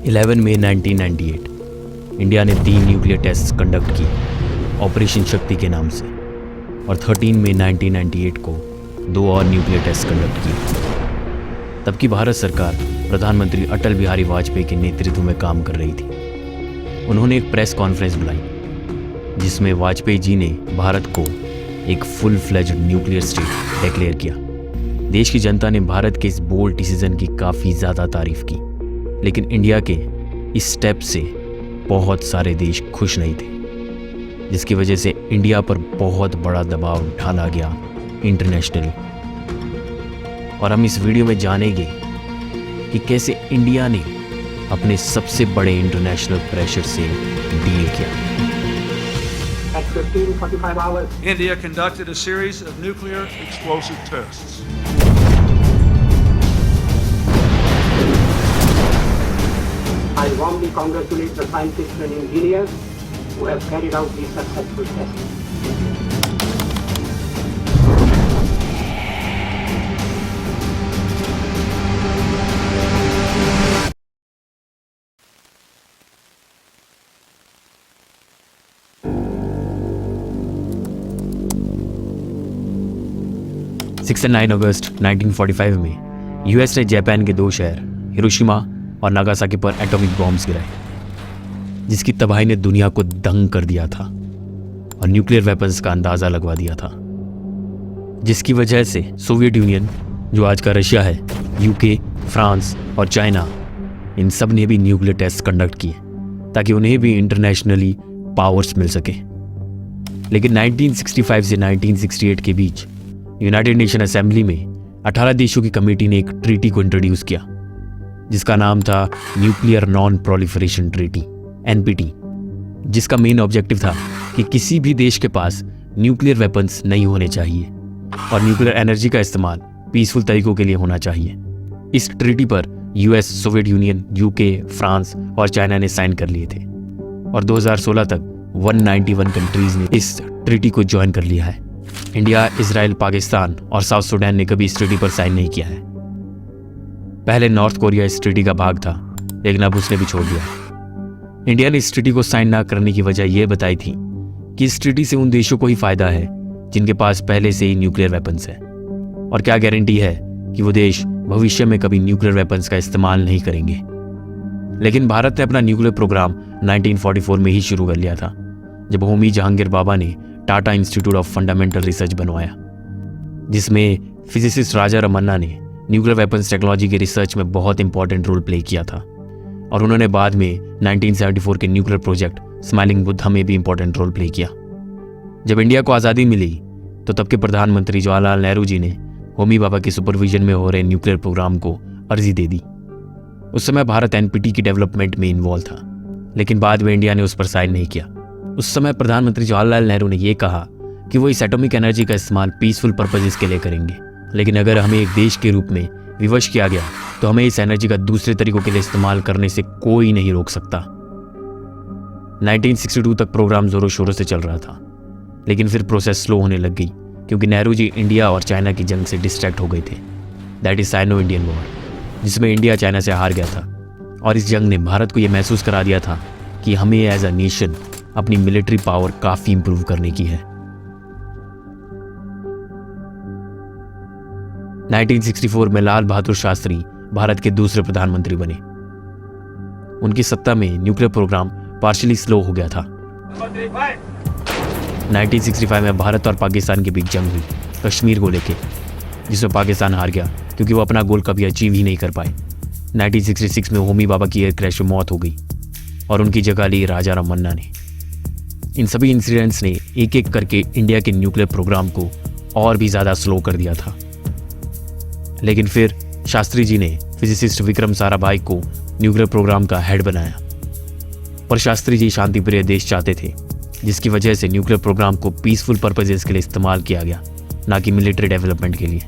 11 मई 1998 India ने 3 nuclear test conduct किए operation शक्ति के नाम से, और 13 मई 1998 को 2 और न्यूक्लियर टेस्ट कंडक्ट किए। तब की भारत सरकार प्रधानमंत्री अटल बिहारी वाजपेयी के नेतृत्व में काम कर रही थी। उन्होंने एक प्रेस कॉन्फ्रेंस बुलाई जिसमें वाजपेयी जी ने भारत को एक full fledged nuclear state declare किया। देश की जनता ने भारत के इस बोल्ड डिसीजन की काफ़ी ज़्यादा तारीफ की, लेकिन इंडिया के इस स्टेप से बहुत सारे देश खुश नहीं थे, जिसकी वजह से इंडिया पर बहुत बड़ा दबाव डाला गया इंटरनेशनली। और हम इस वीडियो में जानेंगे कि कैसे इंडिया ने अपने सबसे बड़े इंटरनेशनल प्रेशर से डील किया। At 15:45 hours, India conducted a series of nuclear explosive tests. I warmly congratulate the scientists and engineers who have carried out these successful tests. Six and 9 अगस्त 1945 में यूएस ने Japan के 2 शहर Hiroshima और Nagasaki पर atomic bombs गिराए, जिसकी तबाही ने दुनिया को दंग कर दिया था और न्यूक्लियर वेपन्स का अंदाज़ा लगवा दिया था, जिसकी वजह से सोवियत यूनियन, जो आज का रशिया है, यूके, फ्रांस और चाइना, इन सब ने भी न्यूक्लियर टेस्ट कंडक्ट किए ताकि उन्हें भी इंटरनेशनली पावर्स मिल सके। लेकिन 1965 से 1968 के बीच यूनाइटेड नेशन असेंबली में 18 देशों की कमेटी ने एक ट्रीटी को इंट्रोड्यूस किया जिसका नाम था nuclear non proliferation treaty (NPT), जिसका मेन ऑब्जेक्टिव था कि किसी भी देश के पास न्यूक्लियर वेपन्स नहीं होने चाहिए और न्यूक्लियर एनर्जी का इस्तेमाल पीसफुल तरीकों के लिए होना चाहिए। इस ट्रीटी पर US, Soviet union, UK, France और चाइना ने साइन कर लिए थे और 2016 तक 191 कंट्रीज ने इस ट्रीटी को ज्वाइन कर लिया है। इंडिया, इजराइल, पाकिस्तान और साउथ सुडान ने कभी इस ट्रीटी पर साइन नहीं किया है। पहले नॉर्थ कोरिया इस ट्रीटी का भाग था, लेकिन अब उसने भी छोड़ दिया। इंडिया ने इस ट्रीटी को साइन ना करने की वजह यह बताई थी कि इस ट्रीटी से उन देशों को ही फायदा है जिनके पास पहले से ही न्यूक्लियर वेपन्स है, और क्या गारंटी है कि वो देश भविष्य में कभी न्यूक्लियर वेपन्स का इस्तेमाल नहीं करेंगे। लेकिन भारत ने अपना न्यूक्लियर प्रोग्राम 1944 में ही शुरू कर लिया था, जब होमी जहांगीर बाबा ने Tata institute of fundamental research बनवाया, जिसमें फिजिसिस्ट राजा रमन्ना ने न्यूक्लियर वेपन्स टेक्नोलॉजी के रिसर्च में बहुत इंपॉर्टेंट रोल प्ले किया था, और उन्होंने बाद में 1974 के न्यूक्लियर प्रोजेक्ट स्माइलिंग बुद्धा में भी इंपॉर्टेंट रोल प्ले किया। जब इंडिया को आज़ादी मिली तो तब के प्रधानमंत्री जवाहरलाल नेहरू जी ने होमी बाबा के सुपरविजन में हो रहे न्यूक्लियर प्रोग्राम को अर्जी दे दी। उस समय भारत NPT की डेवलपमेंट में इन्वॉल्व था, लेकिन बाद में इंडिया ने उस पर साइन नहीं किया। उस समय प्रधानमंत्री जवाहरलाल नेहरू ने यह कहा कि वो इस एटॉमिक एनर्जी का इस्तेमाल पीसफुल पर्पजेस के लिए करेंगे, लेकिन अगर हमें एक देश के रूप में विवश किया गया तो हमें इस एनर्जी का दूसरे तरीकों के लिए इस्तेमाल करने से कोई नहीं रोक सकता। 1962 तक प्रोग्राम जोरों शोरों से चल रहा था, लेकिन फिर प्रोसेस स्लो होने लग गई क्योंकि नेहरू जी इंडिया और चाइना की जंग से डिस्ट्रैक्ट हो गए थे, that is Sino Indian war, जिसमें इंडिया चाइना से हार गया था। और इस जंग ने भारत को यह महसूस करा दिया था कि हमें एज अ नेशन अपनी मिलिट्री पावर काफी इंप्रूव करने की है। 1964 में लाल बहादुर शास्त्री भारत के दूसरे प्रधानमंत्री बने। उनकी सत्ता में न्यूक्लियर प्रोग्राम पार्शियली स्लो हो गया था। 1965 में भारत और पाकिस्तान के बीच जंग हुई कश्मीर को लेकर, जिसमें पाकिस्तान हार गया क्योंकि वो अपना गोल कभी अचीव ही नहीं कर पाए। 1966 में होमी बाबा की एयर क्रैश में मौत हो गई और उनकी जगह ली राजा रमन्ना ने। इन सभी इंसिडेंट्स ने एक एक करके इंडिया के न्यूक्लियर प्रोग्राम को और भी ज़्यादा स्लो कर दिया था। लेकिन फिर शास्त्री जी ने फिजिसिस्ट विक्रम साराभाई को न्यूक्लियर प्रोग्राम का हेड बनाया, और शास्त्री जी शांतिप्रिय देश चाहते थे, जिसकी वजह से न्यूक्लियर प्रोग्राम को पीसफुल पर्पजेस के लिए इस्तेमाल किया गया, ना कि मिलिट्री डेवलपमेंट के लिए।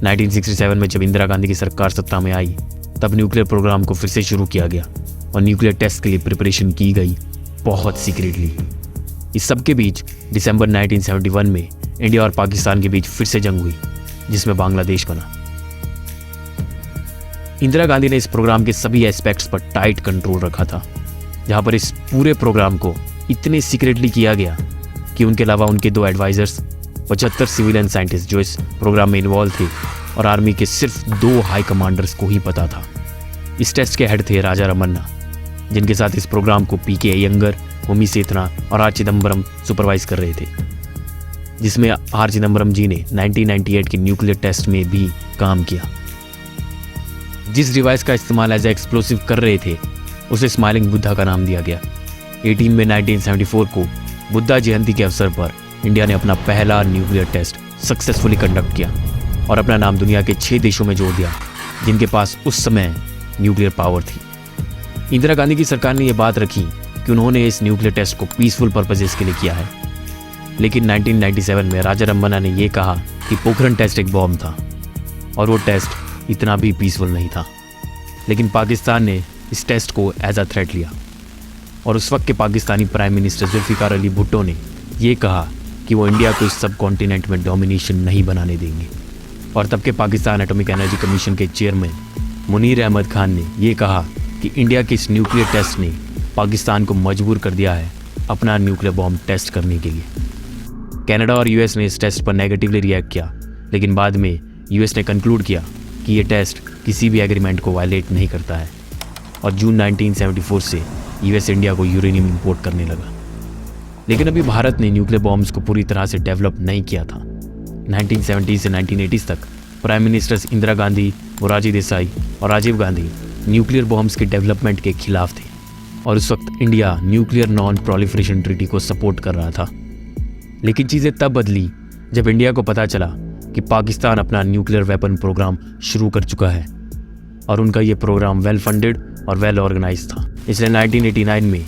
1967 में जब इंदिरा गांधी की सरकार सत्ता में आई तब न्यूक्लियर प्रोग्राम को फिर से शुरू किया गया और न्यूक्लियर टेस्ट के लिए प्रिपरेशन की गई, बहुत सीक्रेटली। इस सब के बीच दिसंबर 1971 में इंडिया और पाकिस्तान के बीच फिर से जंग हुई, जिसमें बांग्लादेश बना। इंदिरा गांधी ने इस प्रोग्राम के सभी एस्पेक्ट्स पर टाइट कंट्रोल रखा था, जहां पर इस पूरे प्रोग्राम को इतने सीक्रेटली किया गया कि उनके अलावा उनके 2 एडवाइजर्स, 75 सिविलियन साइंटिस्ट जो इस प्रोग्राम में इन्वॉल्व थे और आर्मी के सिर्फ 2 हाई कमांडर्स को ही पता था। इस टेस्ट के हेड थे राजा रमन्ना, जिनके साथ इस प्रोग्राम को पीके अयंगर, होमी सेथना और आर चिदम्बरम सुपरवाइज कर रहे थे, जिसमें आर चिदम्बरम जी ने 1998 के न्यूक्लियर टेस्ट में भी काम किया। जिस डिवाइस का इस्तेमाल एज ए एक्सप्लोसिव कर रहे थे उसे स्माइलिंग बुद्धा का नाम दिया गया। 18 मई 1974 को बुद्धा जयंती के अवसर पर इंडिया ने अपना पहला न्यूक्लियर टेस्ट सक्सेसफुली कंडक्ट किया और अपना नाम दुनिया के 6 देशों में जोड़ दिया जिनके पास उस समय न्यूक्लियर पावर थी। इंदिरा गांधी की सरकार ने यह बात रखी कि उन्होंने इस न्यूक्लियर टेस्ट को पीसफुल पर्पजेस के लिए किया है, लेकिन 1997 में राजा रमन्ना ने यह कहा कि पोखरण टेस्ट एक बॉम्ब था और वो टेस्ट इतना भी पीसफुल नहीं था। लेकिन पाकिस्तान ने इस टेस्ट को एज अ थ्रेट लिया और उस वक्त के पाकिस्तानी प्राइम मिनिस्टर जुल्फिकार अली भुट्टो ने यह कहा कि वो इंडिया को इस सब कॉन्टिनेंट में डोमिनेशन नहीं बनाने देंगे। और तब के पाकिस्तान एटॉमिक एनर्जी कमीशन के चेयरमैन मुनीर अहमद खान ने यह कहा कि इंडिया के इस न्यूक्लियर टेस्ट ने पाकिस्तान को मजबूर कर दिया है अपना न्यूक्लियर बॉम्ब टेस्ट करने के लिए। कनाडा और यूएस ने इस टेस्ट पर नेगेटिवली रिएक्ट किया, लेकिन बाद में यूएस ने कंक्लूड किया कि ये टेस्ट किसी भी एग्रीमेंट को वायलेट नहीं करता है और जून 1974 से यूएस इंडिया को यूरेनियम इंपोर्ट करने लगा। लेकिन अभी भारत ने न्यूक्लियर बॉम्ब्स को पूरी तरह से डेवलप नहीं किया था। 1970 से 1980 तक प्राइम मिनिस्टर्स इंदिरा गांधी, मोरारजी देसाई और राजीव गांधी न्यूक्लियर बॉम्ब्स के डेवलपमेंट के खिलाफ थे और उस वक्त India nuclear non proliferation treaty को सपोर्ट कर रहा था। लेकिन चीज़ें तब बदली जब इंडिया को पता चला कि पाकिस्तान अपना न्यूक्लियर वेपन प्रोग्राम शुरू कर चुका है और उनका ये प्रोग्राम वेल फंडेड और वेल ऑर्गेनाइज था। इसलिए 1989 में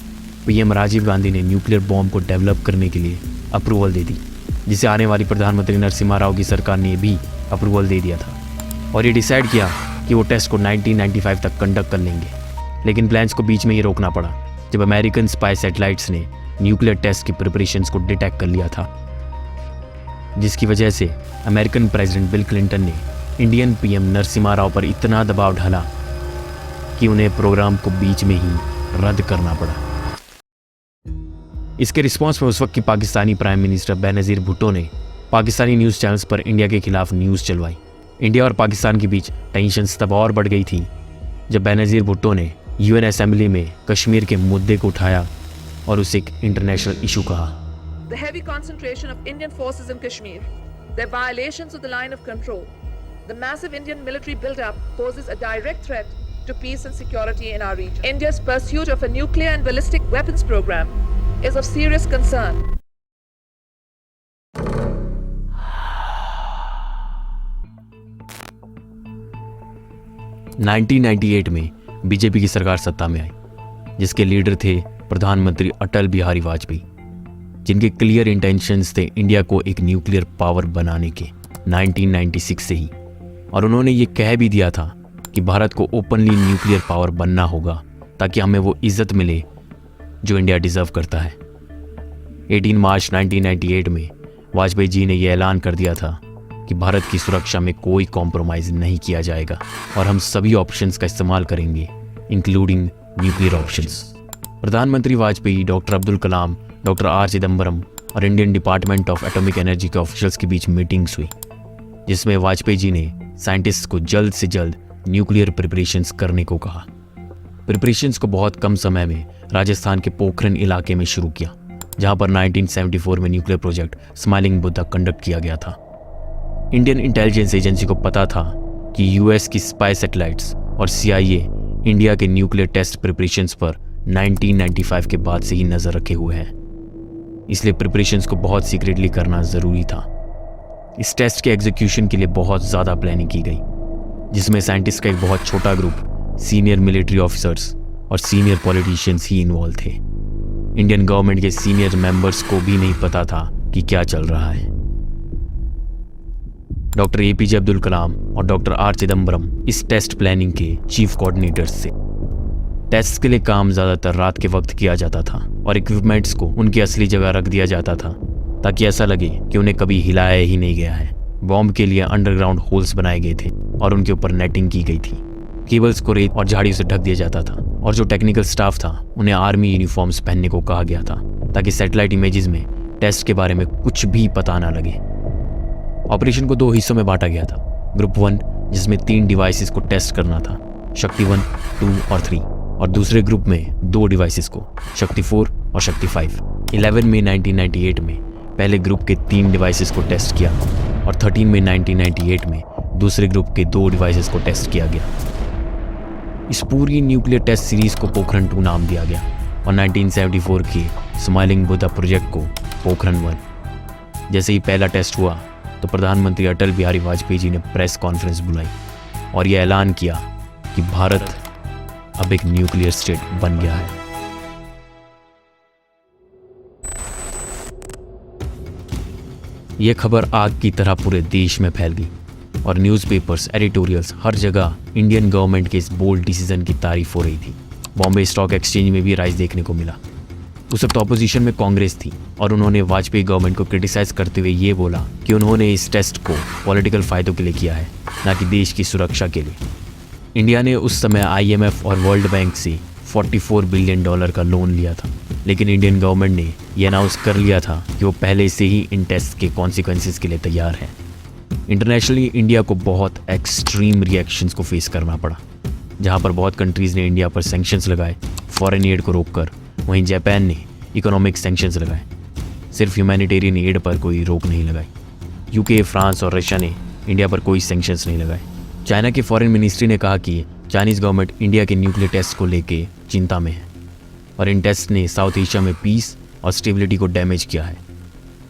पीएम राजीव गांधी ने न्यूक्लियर बॉम्ब को डेवलप करने के लिए अप्रूवल दे दी, जिसे आने वाली प्रधानमंत्री नरसिम्हा राव की सरकार ने भी अप्रूवल दे दिया था और ये डिसाइड किया कि वो टेस्ट को 1995 तक कंडक्ट कर लेंगे। लेकिन प्लान्स को बीच में ही रोकना पड़ा जब अमेरिकन स्पाई सैटेलाइट्स ने न्यूक्लियर टेस्ट की प्रिपरेशंस को डिटेक्ट कर लिया था, जिसकी वजह से अमेरिकन प्रेसिडेंट बिल क्लिंटन ने इंडियन पीएम नरसिम्हा राव पर इतना दबाव डाला कि उन्हें प्रोग्राम को बीच में ही रद्द करना पड़ा। इसके रिस्पॉन्स में उस वक्त की पाकिस्तानी प्राइम मिनिस्टर बेनज़ीर भुट्टो ने पाकिस्तानी न्यूज़ चैनल्स पर इंडिया के खिलाफ न्यूज़ चलवाई। इंडिया और पाकिस्तान के बीच टेंशन्स तब और बढ़ गई थी जब बेनज़ीर भुट्टो ने यूएन असेंबली में कश्मीर के मुद्दे को उठाया और उसे एक इंटरनेशनल इशू कहा। The heavy concentration of Indian forces in Kashmir, their violations of the line of control, the massive Indian military build-up poses a direct threat to peace and security in our region. India's pursuit of a nuclear and ballistic weapons program is of serious concern. – 1998 में BJP की सरकार सत्ता में आई, जिसके leader थे प्रधानमंत्री अटल बिहारी वाजपेयी, जिनके clear intentions थे इंडिया को एक न्यूक्लियर पावर बनाने के 1996 से ही। और उन्होंने ये कह भी दिया था कि भारत को ओपनली न्यूक्लियर पावर बनना होगा ताकि हमें वो इज्जत मिले जो इंडिया डिजर्व करता है। 18 मार्च 1998 में वाजपेयी जी ने यह ऐलान कर दिया था कि भारत की सुरक्षा में कोई कॉम्प्रोमाइज़ नहीं किया जाएगा और हम सभी ऑप्शंस का इस्तेमाल करेंगे, इंक्लूडिंग न्यूक्लियर ऑप्शंस। प्रधानमंत्री Vajpayee, doctor Abdul Kalam, doctor R Chidambaram और Indian department of atomic energy के ऑफिशियल्स के बीच मीटिंग्स हुई, जिसमें वाजपेयी जी ने साइंटिस्ट को जल्द से जल्द न्यूक्लियर प्रिपरेशंस करने को कहा। प्रिपरेशंस को बहुत कम समय में राजस्थान के पोखरण इलाके में शुरू किया, जहां पर 1974 में nuclear project smiling Buddha conduct किया गया था। इंडियन इंटेलिजेंस एजेंसी को पता था कि यूएस की स्पाई सैटेलाइट्स और सीआईए इंडिया के न्यूक्लियर टेस्ट प्रिपरेशंस पर 1995 के बाद से ही नज़र रखे हुए हैं, इसलिए प्रिपरेशंस को बहुत सीक्रेटली करना ज़रूरी था। इस टेस्ट के एग्जीक्यूशन के लिए बहुत ज़्यादा प्लानिंग की गई, जिसमें साइंटिस्ट का एक बहुत छोटा ग्रुप, सीनियर मिलिट्री ऑफिसर्स और सीनियर पॉलिटिशियंस ही इन्वॉल्व थे। इंडियन गवर्नमेंट के सीनियर मेंबर्स को भी नहीं पता था कि क्या चल रहा है। डॉक्टर एपीजे अब्दुल कलाम और डॉक्टर आर चिदम्बरम इस टेस्ट प्लानिंग के चीफ कोऑर्डिनेटर्स थे। टेस्ट के लिए काम ज़्यादातर रात के वक्त किया जाता था और इक्विपमेंट्स को उनकी असली जगह रख दिया जाता था ताकि ऐसा लगे कि उन्हें कभी हिलाया ही नहीं गया है। बॉम्ब के लिए अंडरग्राउंड होल्स बनाए गए थे और उनके ऊपर नेटिंग की गई थी। केबल्स को रेत और झाड़ियों से ढक दिया जाता था और जो टेक्निकल स्टाफ था उन्हें आर्मी यूनिफॉर्म्स पहनने को कहा गया था ताकि सैटेलाइट इमेजेस में टेस्ट के बारे में कुछ भी पता ना लगे। ऑपरेशन को 2 हिस्सों में बांटा गया था। ग्रुप 1 जिसमें 3 डिवाइसेस को टेस्ट करना था, शक्ति 1, 2 और 3, और दूसरे ग्रुप में 2 डिवाइसेस को, शक्ति 4 और शक्ति 5। 11 मई 1998 में पहले ग्रुप के 3 डिवाइसेस को टेस्ट किया और 13 मई 1998 में दूसरे ग्रुप के 2 डिवाइसेस को टेस्ट किया गया। इस पूरी न्यूक्लियर टेस्ट सीरीज को पोखरण 2 नाम दिया गया और 1974 के स्माइलिंग बुद्धा प्रोजेक्ट को पोखरण 1। जैसे ही पहला टेस्ट हुआ तो प्रधानमंत्री अटल बिहारी वाजपेयी जी ने प्रेस कॉन्फ्रेंस बुलाई और यह ऐलान किया कि भारत अब एक न्यूक्लियर स्टेट बन गया है। यह खबर आग की तरह पूरे देश में फैल गई और न्यूज़पेपर्स, एडिटोरियल्स, हर जगह इंडियन गवर्नमेंट के इस बोल्ड डिसीजन की तारीफ हो रही थी। बॉम्बे स्टॉक एक्सचेंज में भी राइज देखने को मिला। उस वक्त ऑपोजिशन में कांग्रेस थी और उन्होंने वाजपेयी गवर्नमेंट को क्रिटिसाइज करते हुए ये बोला कि उन्होंने इस टेस्ट को पॉलिटिकल फायदों के लिए किया है, ना कि देश की सुरक्षा के लिए। इंडिया ने उस समय IMF और वर्ल्ड बैंक से $44 बिलियन का लोन लिया था, लेकिन इंडियन गवर्नमेंट ने यह अनाउंस कर लिया था कि वो पहले से ही इन टेस्ट के कॉन्सिक्वेंसेस के लिए तैयार है। इंटरनेशनली इंडिया को बहुत एक्सट्रीम रिएक्शंस को फेस करना पड़ा, जहां पर बहुत कंट्रीज़ ने इंडिया पर सैंक्शंस लगाए, फॉरेन एड को रोककर। वहीं जापान ने इकोनॉमिक सैंक्शंस लगाए, सिर्फ ह्यूमैनिटेरियन एड पर कोई रोक नहीं लगाई। UK, फ्रांस और रशिया ने इंडिया पर कोई सैंक्शंस नहीं लगाए। चाइना के फॉरेन मिनिस्ट्री ने कहा कि चाइनीज़ गवर्नमेंट इंडिया के न्यूक्लियर टेस्ट को लेके चिंता में है और इन टेस्ट ने साउथ एशिया में पीस और स्टेबिलिटी को डैमेज किया है।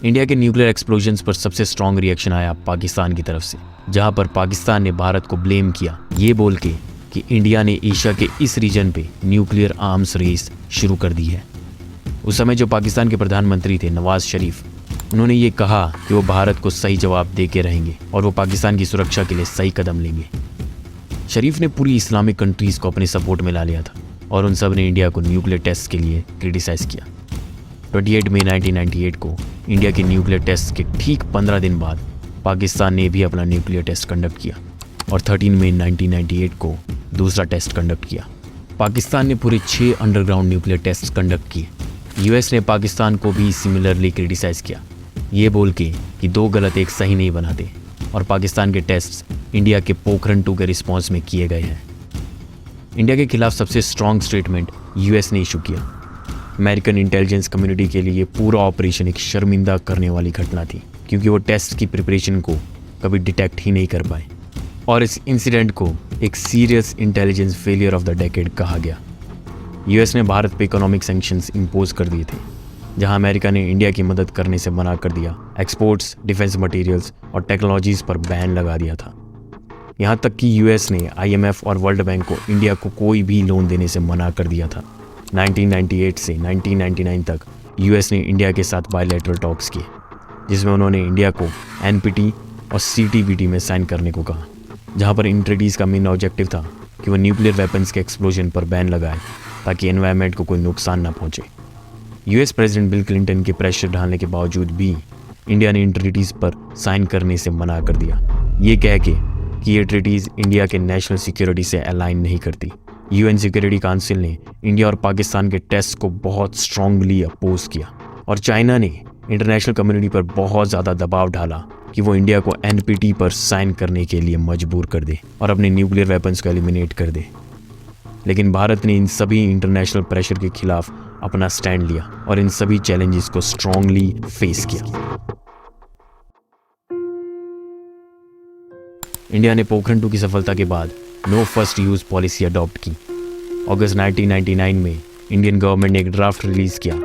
इंडिया के न्यूक्लियर एक्सप्लोजन्स पर सबसे स्ट्रॉन्ग रिएक्शन आया पाकिस्तान की तरफ से, जहां पर पाकिस्तान ने भारत को ब्लेम किया ये बोल के कि इंडिया ने एशिया के इस रीजन पे न्यूक्लियर आर्म्स रेस शुरू कर दी है। उस समय जो पाकिस्तान के प्रधानमंत्री थे नवाज शरीफ, उन्होंने ये कहा कि वो भारत को सही जवाब दे के रहेंगे और वो पाकिस्तान की सुरक्षा के लिए सही कदम लेंगे। शरीफ ने पूरी इस्लामिक कंट्रीज़ को अपने सपोर्ट में ला लिया था और उन सब ने इंडिया को न्यूक्लियर टेस्ट के लिए क्रिटिसाइज़ किया। 28 मई 1998 को इंडिया के न्यूक्लियर टेस्ट के ठीक 15 दिन बाद पाकिस्तान ने भी अपना न्यूक्लियर टेस्ट कंडक्ट किया और 13 मई 1998 को दूसरा टेस्ट कंडक्ट किया। पाकिस्तान ने पूरे 6 अंडरग्राउंड न्यूक्लियर टेस्ट कंडक्ट किए। US ने पाकिस्तान को भी सिमिलरली क्रिटिसाइज़ किया, ये बोल के कि 2 गलत एक सही नहीं बनाते, और पाकिस्तान के टेस्ट इंडिया के पोखरण 2 के रिस्पॉन्स में किए गए हैं। इंडिया के खिलाफ सबसे स्ट्रॉन्ग स्टेटमेंट US ने इशू किया। अमेरिकन इंटेलिजेंस कम्युनिटी के लिए पूरा ऑपरेशन एक शर्मिंदा करने वाली घटना थी, क्योंकि वो टेस्ट की प्रिपरेशन को कभी डिटेक्ट ही नहीं कर पाए और इस इंसिडेंट को एक serious intelligence failure of the decade कहा गया। US ने भारत पे इकोनॉमिक सैंक्शंस इम्पोज कर दिए थे, जहां अमेरिका ने इंडिया की मदद करने से मना कर दिया। एक्सपोर्ट्स, डिफेंस मटेरियल्स और टेक्नोलॉजीज़ पर बैन लगा दिया था। यहाँ तक कि US ने IMF और वर्ल्ड बैंक को इंडिया को कोई भी लोन देने से मना कर दिया था। 1998 से 1999 तक US ने इंडिया के साथ बायलैटरल टॉक्स किए, जिसमें उन्होंने इंडिया को NPT और CTBT में साइन करने को कहा, जहां पर इन ट्रीटीज़ का मेन ऑब्जेक्टिव था कि वो न्यूक्लियर वेपन्स के एक्सप्लोजन पर बैन लगाए ताकि एनवायरनमेंट को कोई नुकसान ना पहुंचे। US प्रेसिडेंट बिल क्लिंटन के प्रेशर डालने के बावजूद भी इंडिया ने इन ट्रीटीज़ पर साइन करने से मना कर दिया, ये कह के कि ये ट्रीटीज़ इंडिया के नेशनल सिक्योरिटी से अलाइन नहीं करती। UN सिक्योरिटी काउंसिल ने इंडिया और पाकिस्तान के टेस्ट को बहुत स्ट्रांगली अपोज किया और चाइना ने इंटरनेशनल कम्युनिटी पर बहुत ज़्यादा दबाव डाला कि वो इंडिया को NPT पर साइन करने के लिए मजबूर कर दे और अपने न्यूक्लियर वेपन्स को एलिमिनेट कर दे। लेकिन भारत ने इन सभी इंटरनेशनल प्रेशर के खिलाफ अपना स्टैंड लिया और इन सभी चैलेंजेस को स्ट्रांगली फेस किया। इंडिया ने पोखरण 2 की सफलता के बाद no first use policy adopt की। अगस्त 1999 में इंडियन गवर्नमेंट ने एक ड्राफ्ट रिलीज किया,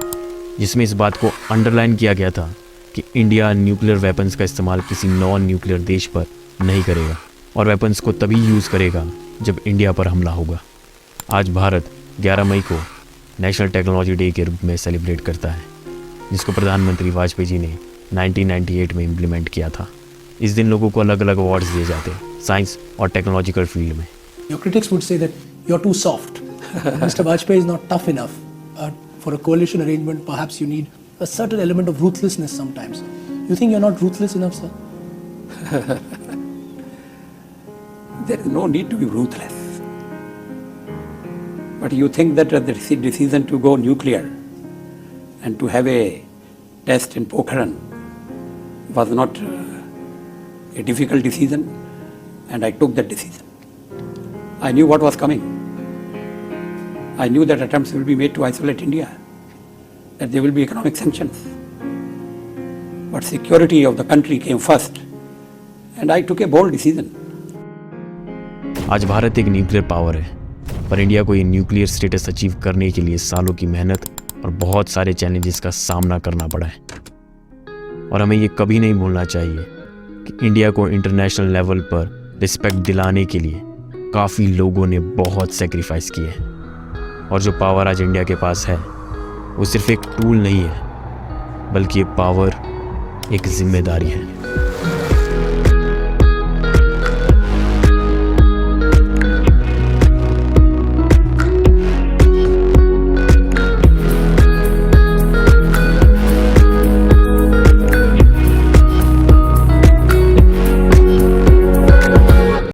जिसमें इस बात को अंडरलाइन किया गया था कि इंडिया न्यूक्लियर वेपन्स का इस्तेमाल किसी नॉन न्यूक्लियर देश पर नहीं करेगा और वेपन्स को तभी यूज़ करेगा जब इंडिया पर हमला होगा। आज भारत 11 मई को नेशनल टेक्नोलॉजी डे के रूप में सेलिब्रेट करता है, जिसको प्रधानमंत्री वाजपेयी जी ने 1998 में इम्प्लीमेंट किया था। इस दिन लोगों को अलग अलग अवार्ड्स दिए जाते हैं साइंस और टेक्नोलॉजिकल फील्ड में। Your critics would say that you're too soft. Mr. Vajpayee is not tough enough. For a coalition arrangement, perhaps you need a certain element of ruthlessness sometimes. You think you're not ruthless enough, sir? There is no need to be ruthless. But you think that the decision to go nuclear and to have a test in Pokhran was not a difficult decision, and I took that decision. I knew what was coming. I knew that attempts will be made to isolate India, that there will be economic sanctions. But security of the country came first, and I took a bold decision. आज भारत एक nuclear power है, पर India को ये nuclear status achieve करने के लिए सालों की मेहनत और बहुत सारे चैलेंजेस का सामना करना पड़ा है। और हमें ये कभी नहीं भूलना चाहिए कि इंडिया को इंटरनेशनल लेवल पर रिस्पेक्ट दिलाने के लिए काफ़ी लोगों ने बहुत सेक्रीफाइस किए हैं। और जो पावर आज इंडिया के पास है वो सिर्फ एक टूल नहीं है, बल्कि ये पावर एक जिम्मेदारी है।